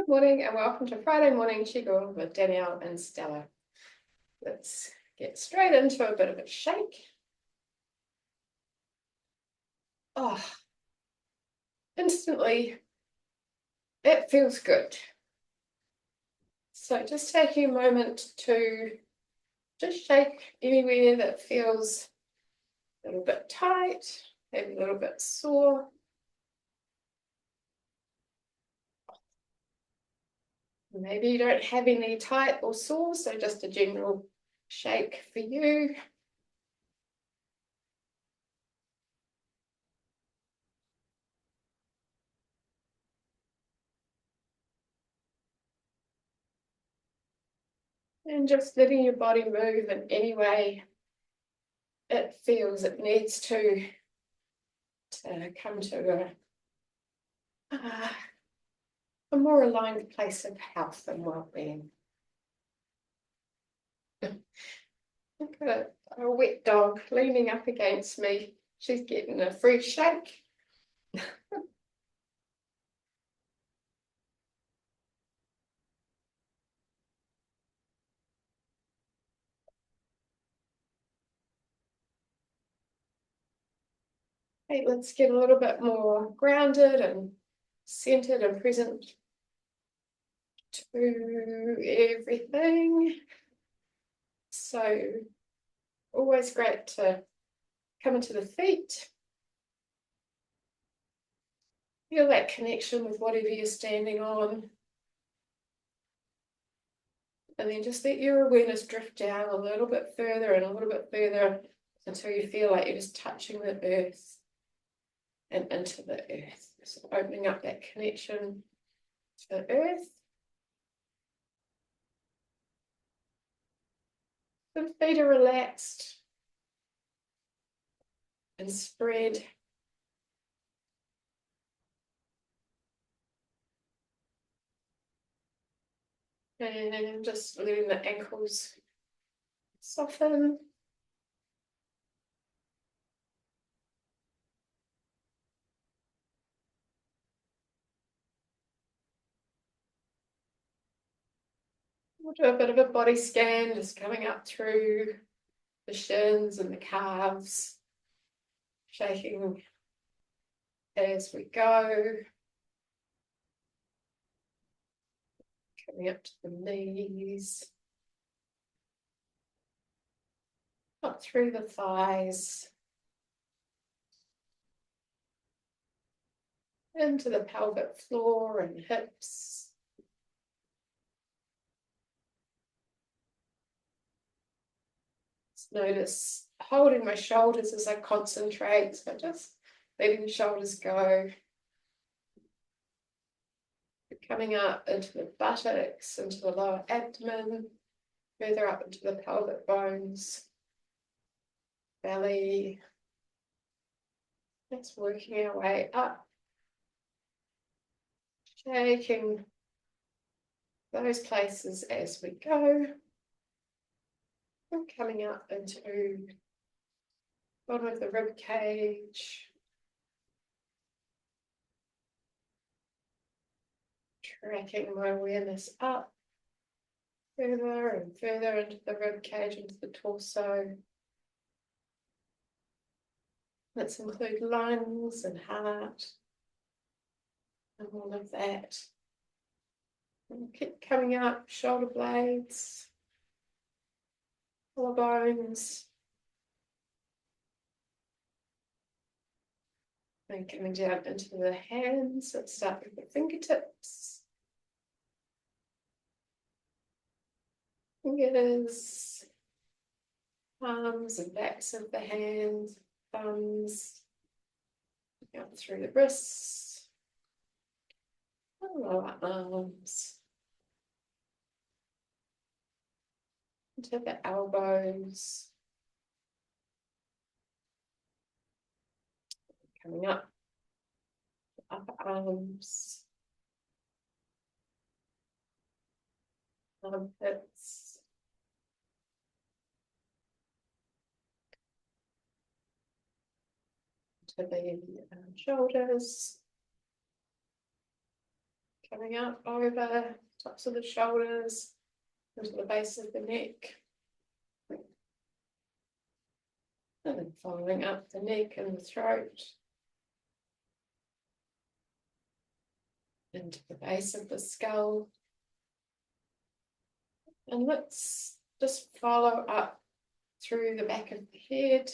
Good morning and welcome to Friday Morning Qigong with Danielle and Stella. Let's get straight into a bit of a shake. Oh, instantly, it feels good. So just taking a moment to just shake anywhere that feels a little bit tight, maybe a little bit sore. Maybe you don't have any tight or sore, so just a general shake for you. And just letting your body move in any way it feels it needs to come to a more aligned place of health and well-being. I've got a wet dog leaning up against me. She's getting a free shake. Hey, let's get a little bit more grounded and centered and present to everything. So always great to come into the feet. Feel that connection with whatever you're standing on. And then just let your awareness drift down a little bit further and a little bit further until you feel like you're just touching the earth and into the earth. So opening up that connection to the earth. The feet are relaxed and spread. And just letting the ankles soften. We'll do a bit of a body scan, just coming up through the shins and the calves, shaking as we go. Coming up to the knees, up through the thighs, into the pelvic floor and hips. Just notice holding my shoulders as I concentrate, so just letting the shoulders go. Coming up into the buttocks, into the lower abdomen, further up into the pelvic bones, belly. That's working our way up, shaking those places as we go. And coming up into bottom of the rib cage, tracking my awareness up further and further into the rib cage, into the torso. Let's include lungs and heart and all of that. And keep coming up, shoulder blades, collarbones. And coming down into the hands. Let's start with the fingertips. Fingers, palms and backs of the hands, thumbs, up through the wrists, and lower arms, into the elbows, coming up, upper arms, armpits, to the shoulders, Coming up over tops of the shoulders, into the base of the neck. And then following up the neck and the throat. Into the base of the skull. And let's just follow up through the back of the head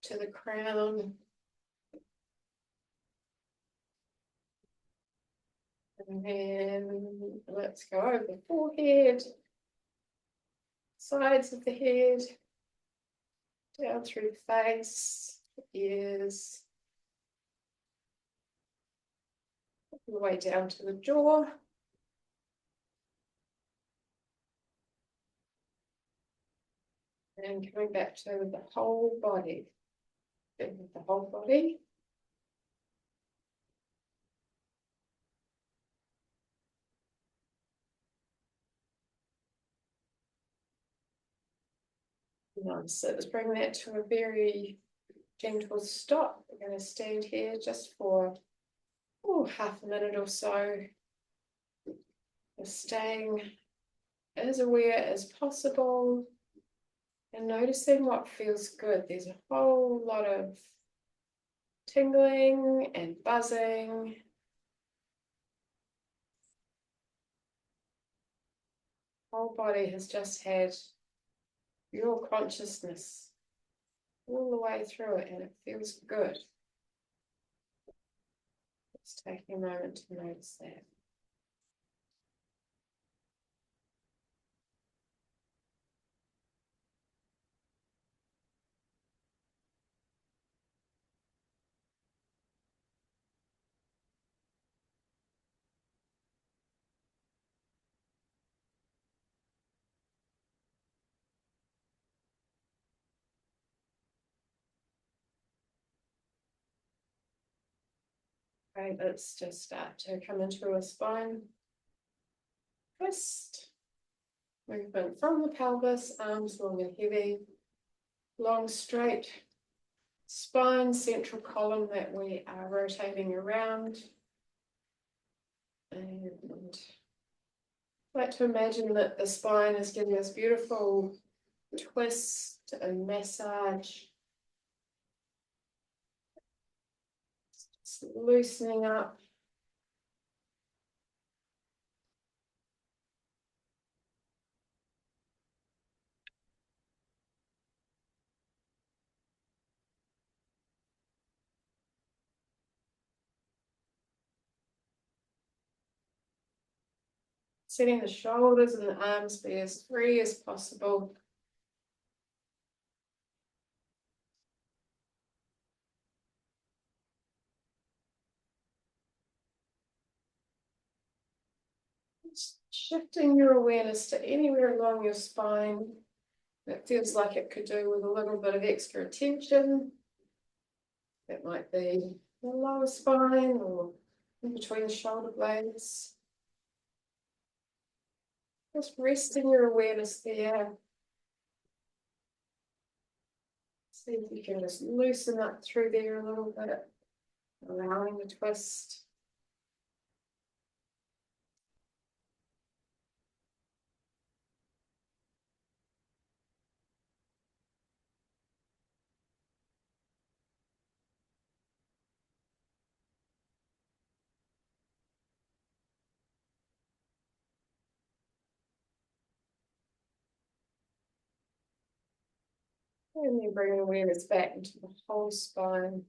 to the crown. And then let's go over the forehead, sides of the head, down through the face, ears, all the way down to the jaw. And coming back to the whole body. The whole body. Nice. So let's bring that to a very gentle stop. We're going to stand here just for half a minute or so. We're staying as aware as possible and noticing what feels good. There's a whole lot of tingling and buzzing. Whole body has just had your consciousness all the way through it, and it feels good. Just taking a moment to notice that. Right, let's just start to come into a spine twist. Movement from the pelvis, arms long and heavy, long straight spine, central column that we are rotating around. And I like to imagine that the spine is giving us beautiful twist and massage. Just loosening up. Setting the shoulders and the arms be as free as possible. Shifting your awareness to anywhere along your spine that feels like it could do with a little bit of extra attention. That might be the lower spine or in between the shoulder blades. Just resting your awareness there. See if you can just loosen up through there a little bit, allowing the twist. And then bring awareness back into the whole spine.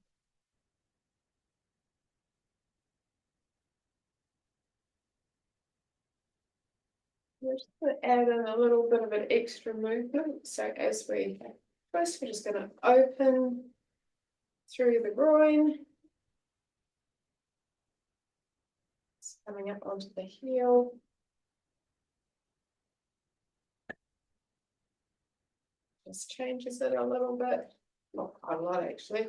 We're just going to add in a little bit of an extra movement. So as we twist, we're just going to open through the groin. It's coming up onto the heel. Just changes it a little bit. Not quite a lot, actually.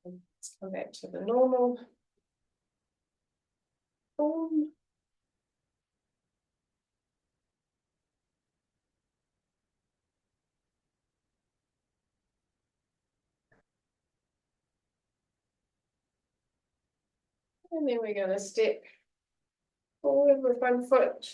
And let's come back to the normal form. And then we're going to step forward with one foot.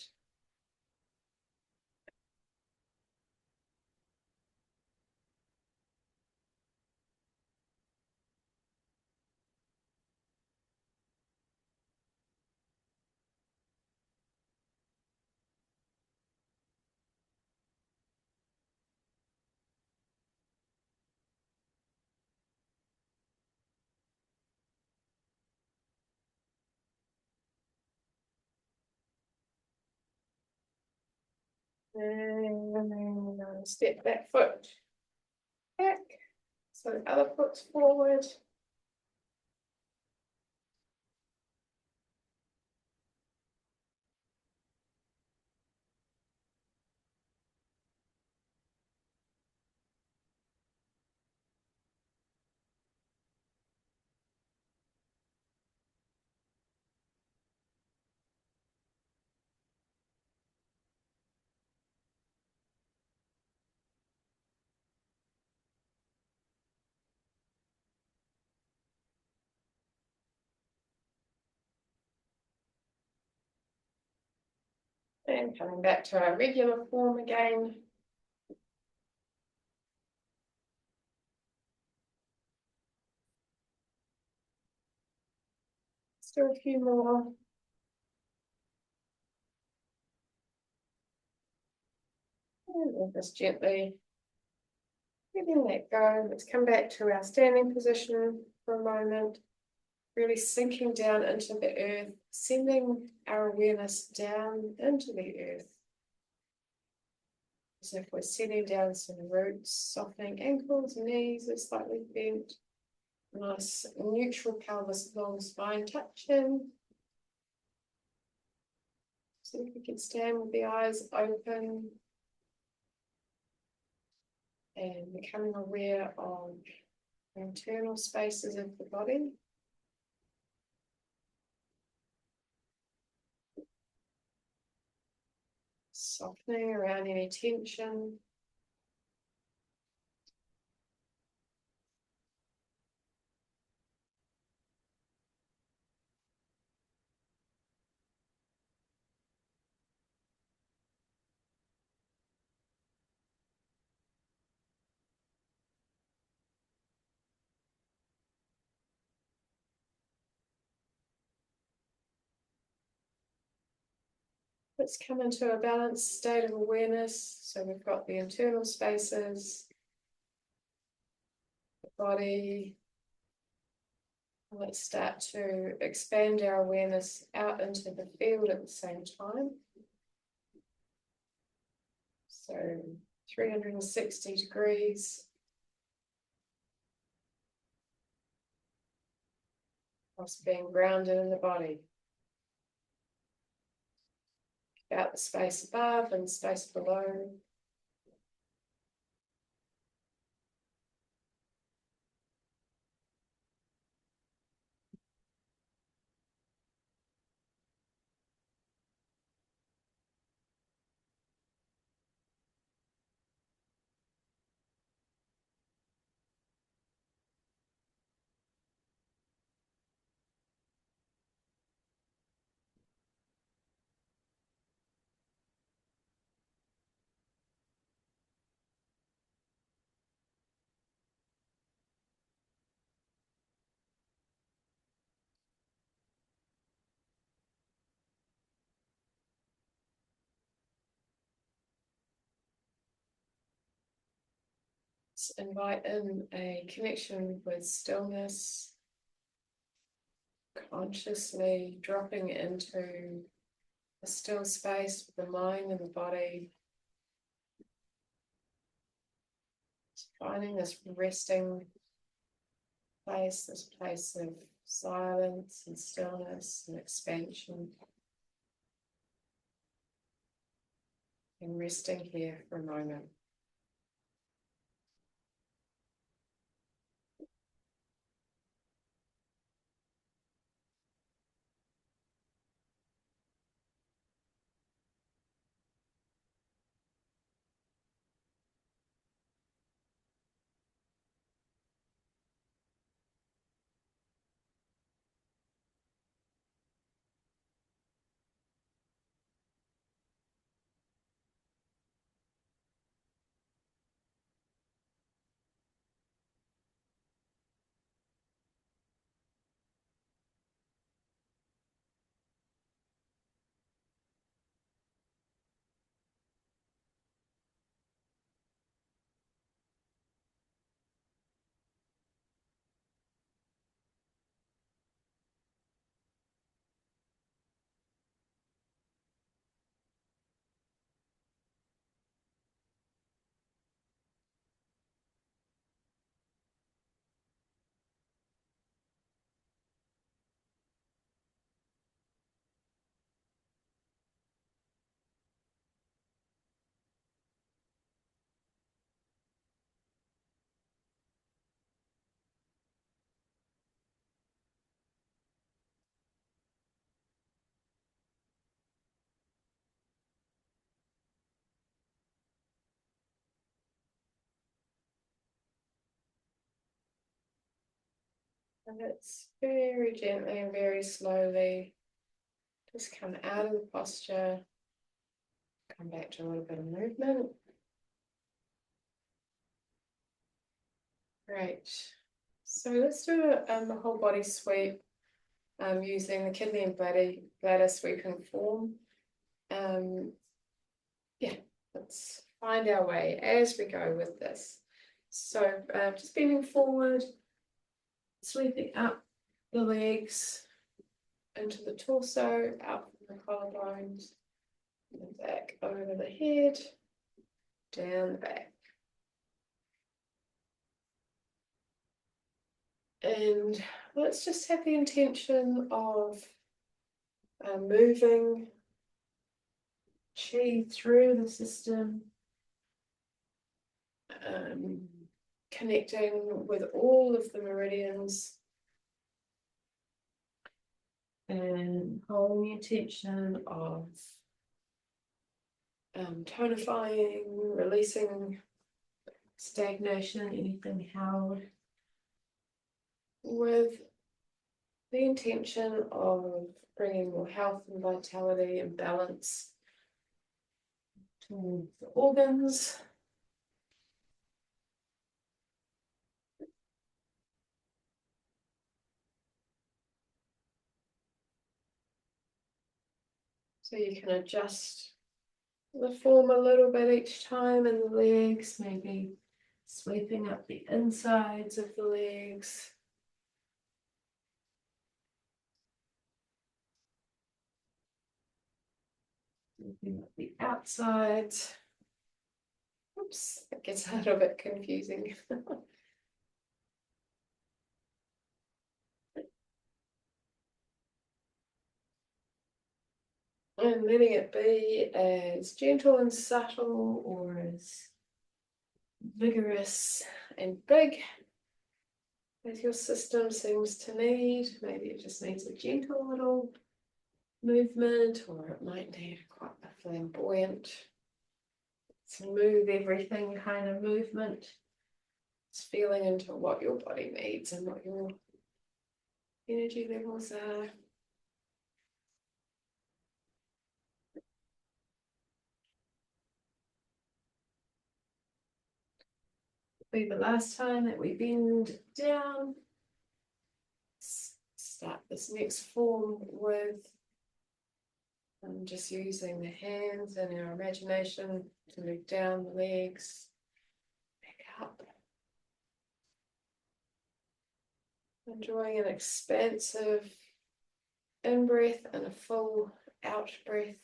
And then we're going to step that foot back. So the other foot's forward. And coming back to our regular form again. Still a few more. And we'll just gently letting that go. Let's come back to our standing position for a moment. Really sinking down into the earth, sending our awareness down into the earth. As if we're setting down some roots, softening ankles, knees are slightly bent. Nice neutral pelvis, long spine touching. So if we can stand with the eyes open and becoming aware of the internal spaces of the body. Softening around any tension. Let's come into a balanced state of awareness. So we've got the internal spaces, the body. Let's start to expand our awareness out into the field at the same time. So 360 degrees. Whilst being grounded in the body. About the space above and space below. Let's invite in a connection with stillness. Consciously dropping into a still space with the mind and the body. Finding this resting place, this place of silence and stillness and expansion. And resting here for a moment. And it's very gently and very slowly just come out of the posture, come back to a little bit of movement. Great. So let's do a whole body sweep using the kidney and bladder sweeping form. Yeah, let's find our way as we go with this. So just bending forward, sweeping up the legs into the torso, out from the collarbones, and back over the head, down the back. And let's just have the intention of moving chi through the system, connecting with all of the meridians, and holding the intention of tonifying, releasing stagnation, anything held, with the intention of bringing more health and vitality and balance to the organs. So you can adjust the form a little bit each time in the legs, maybe sweeping up the insides of the legs. Sweeping up the outsides. Oops, it gets a little bit confusing. And letting it be as gentle and subtle or as vigorous and big as your system seems to need. Maybe it just needs a gentle little movement, or it might need quite a flamboyant, smooth everything kind of movement. It's feeling into what your body needs and what your energy levels are. It'll be the last time that we bend down. Start this next form with just using the hands and our imagination to move down the legs, back up. Enjoying an expansive in-breath and a full out-breath.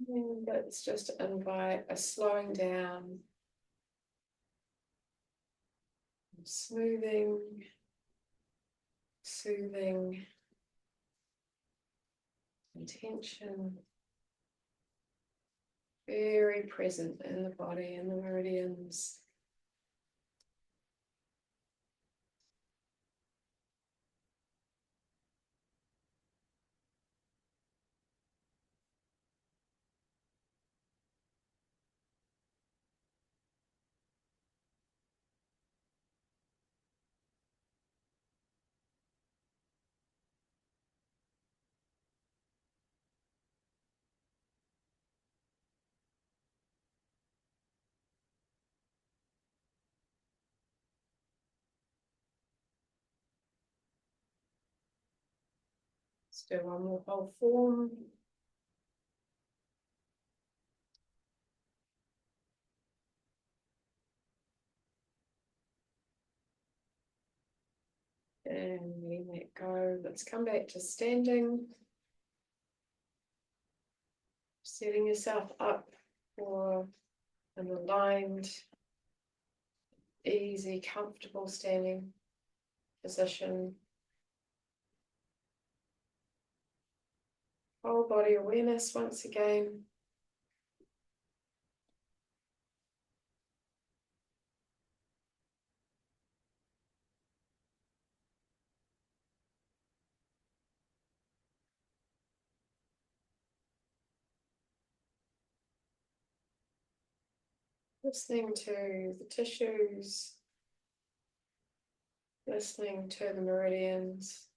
And let's just invite a slowing down, smoothing, soothing, intention, very present in the body and the meridians. Let's do one more whole form. Let's come back to standing. Setting yourself up for an aligned, easy, comfortable standing position. Whole body awareness once again. Listening to the tissues, listening to the meridians.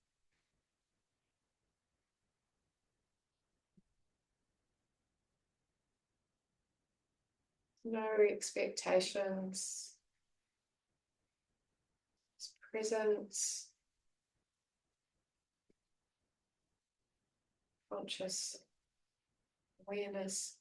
No expectations, just presence, conscious awareness.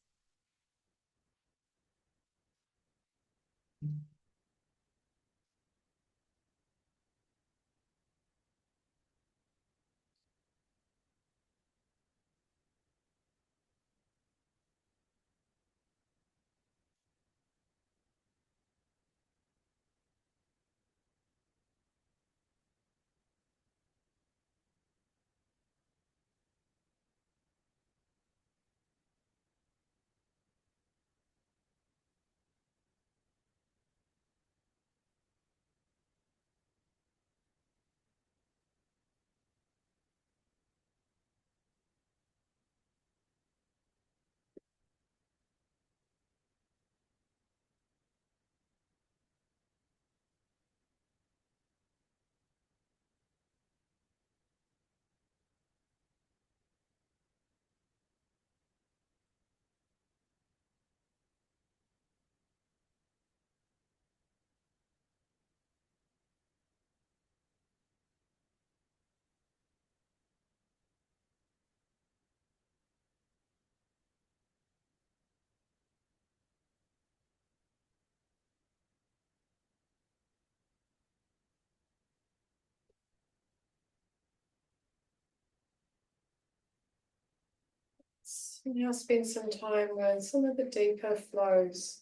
Now spend some time with some of the deeper flows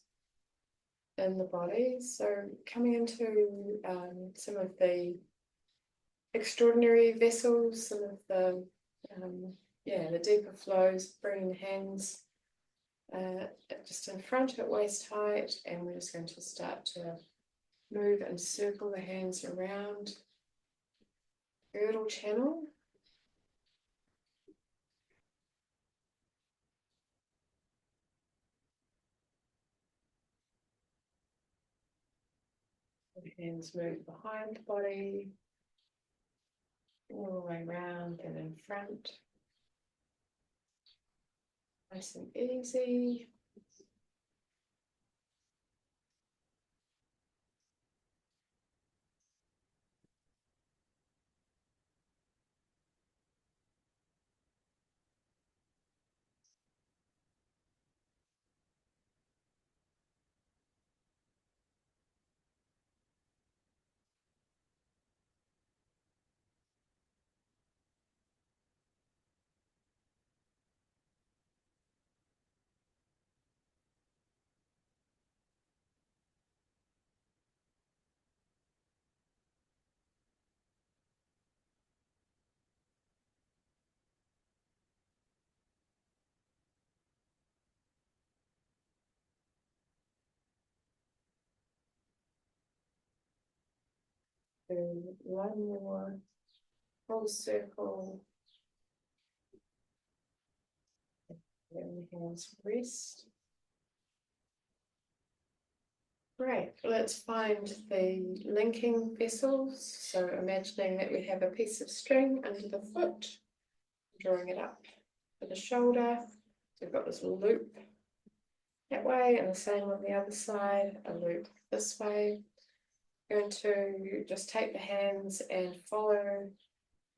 in the body. So coming into some of the extraordinary vessels, some of the the deeper flows, bringing the hands just in front at waist height, and we're just going to start to move and circle the hands around girdle channel. The hands move behind the body, all the way around and in front. Nice and easy. Do one more full circle. Then the hands rest. Great, let's find the linking vessels. So imagining that we have a piece of string under the foot, drawing it up for the shoulder. So we've got this loop that way, and the same on the other side, a loop this way. Going to just take the hands and follow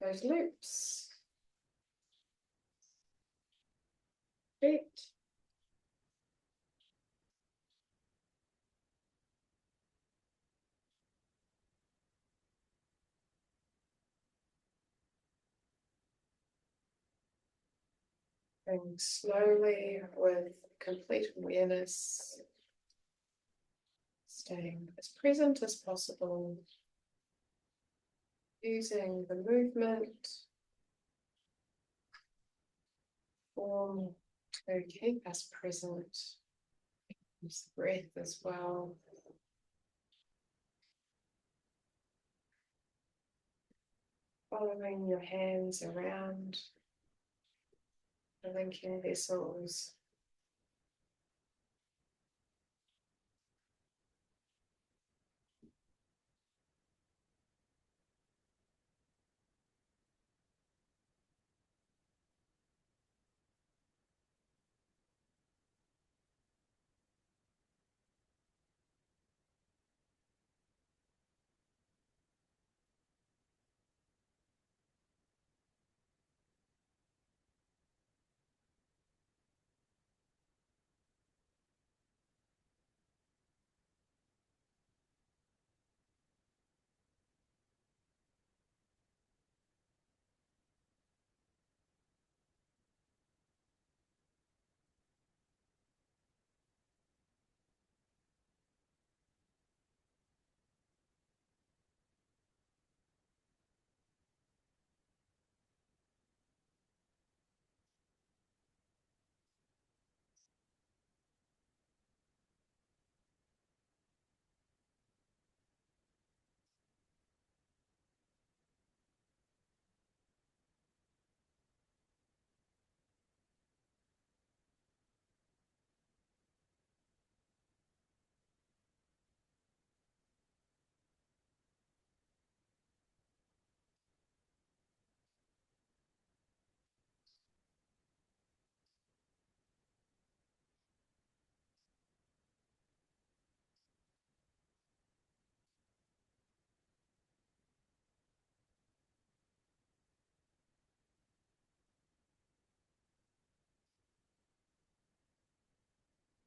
those loops. Feet. moving slowly with complete awareness, staying as present as possible, using the movement form to keep us present. Use the breath as well. Following your hands around the linking vessels.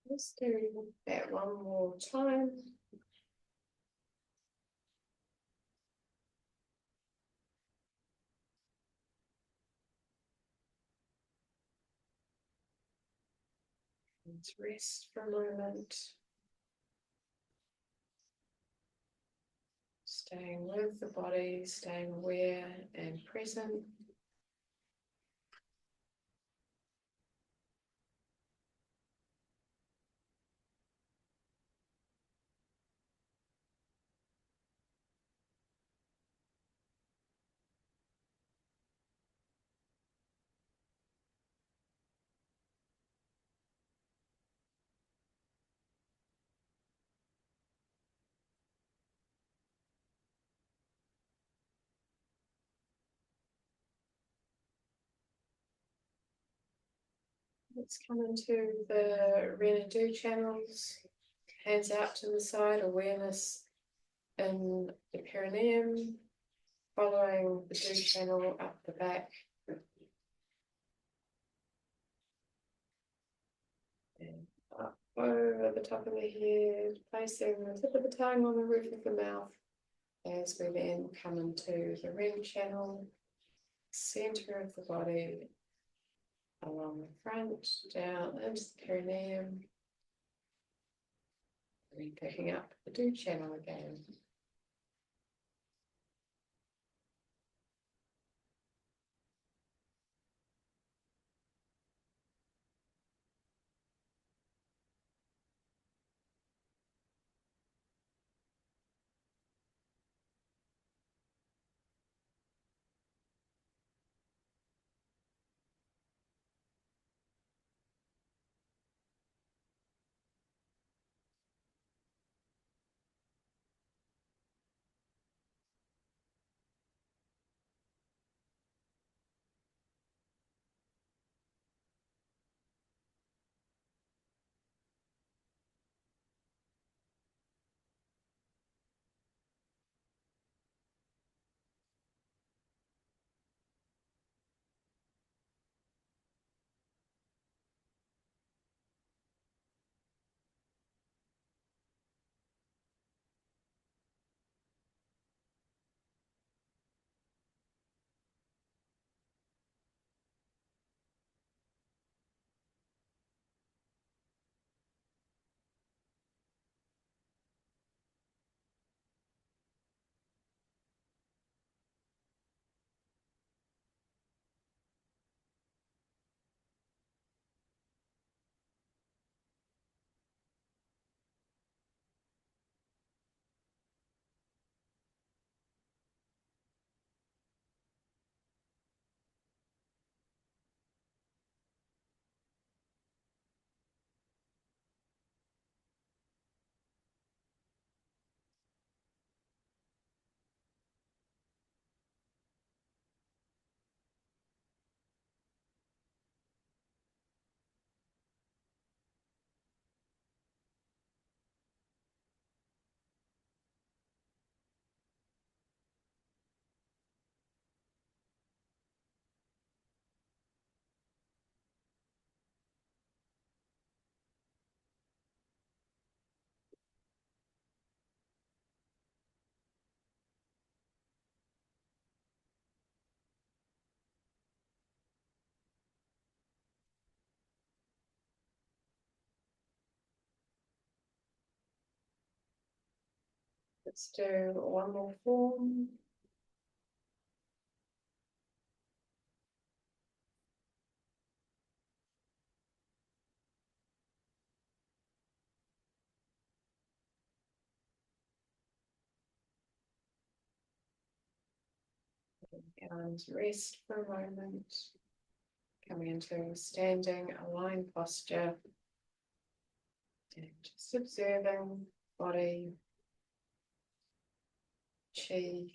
Let's do that one more time. Let's rest for a moment. Staying with the body, staying aware and present. Let's come into the Renadu channels. Hands out to the side, awareness in the perineum, following the do channel up the back. And up over the top of the head, placing the tip of the tongue on the roof of the mouth as we then come into the ring channel, center of the body, along the front, down into the perineum, and picking up the do channel again. Let's do one more form. And rest for a moment. Coming into standing aligned posture. And just observing body, chi.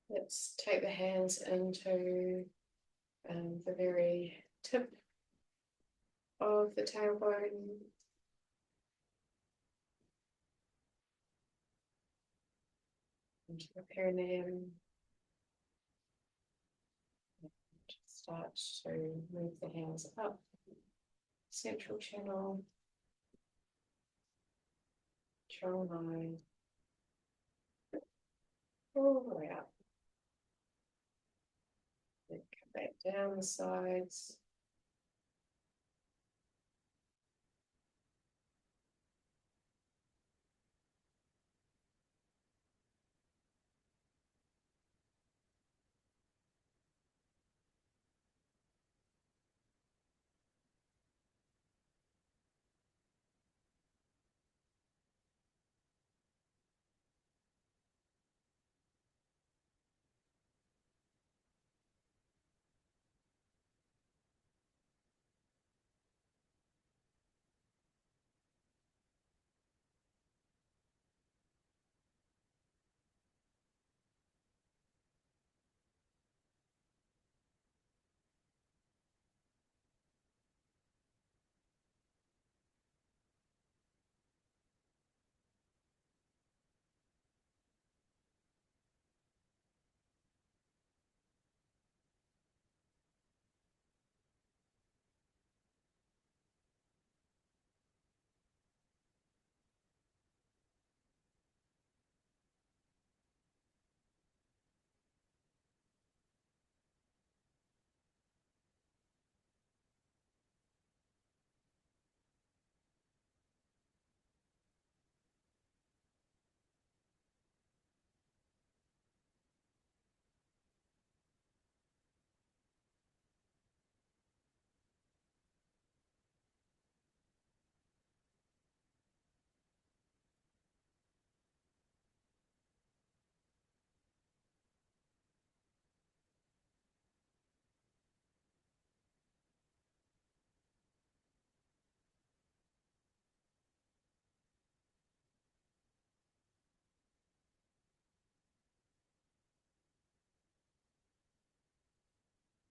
Let's take the hands into the very tip of the tailbone. Into the perineum. Start to move the hands up. Central channel. Control line. All the way up. Then come back down the sides.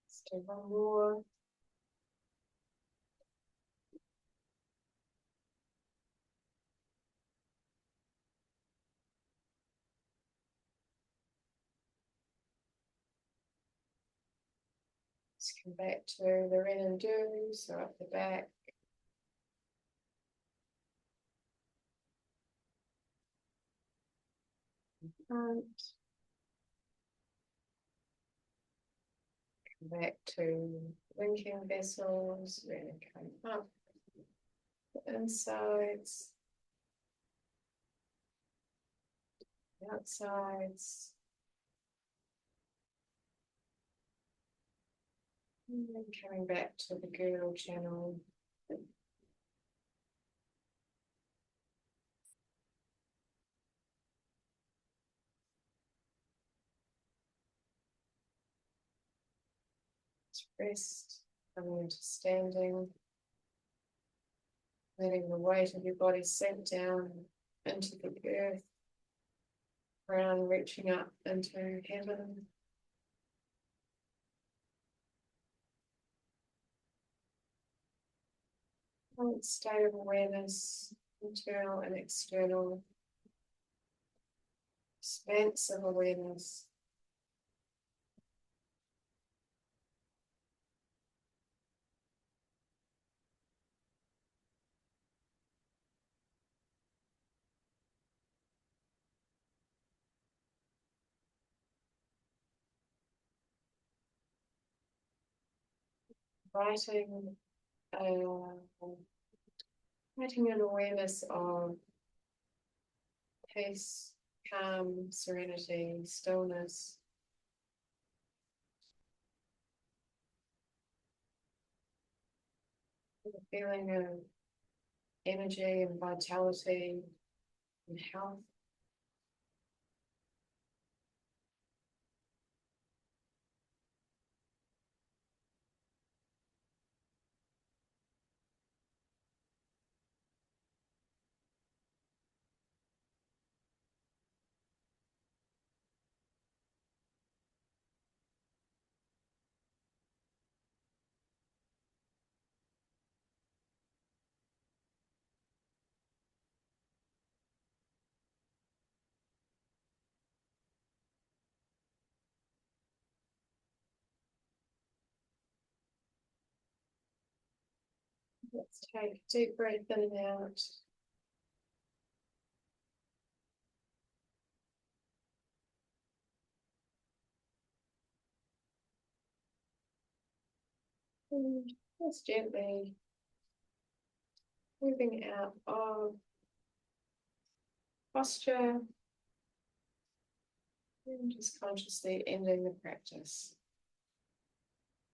Let's do one more. Let's come back to the ren and do, so up the back. Front. Come back to linking vessels, ren come up. The insides. The outsides. And then coming back to the girdle channel. Rest, coming into standing, letting the weight of your body sink down into the earth, crown reaching up into heaven. State of awareness, internal and external. expansive awareness. Writing, writing an awareness of peace, calm, serenity, stillness. A feeling of energy and vitality and health. Let's take a deep breath in and out. And just gently moving out of posture and just consciously ending the practice.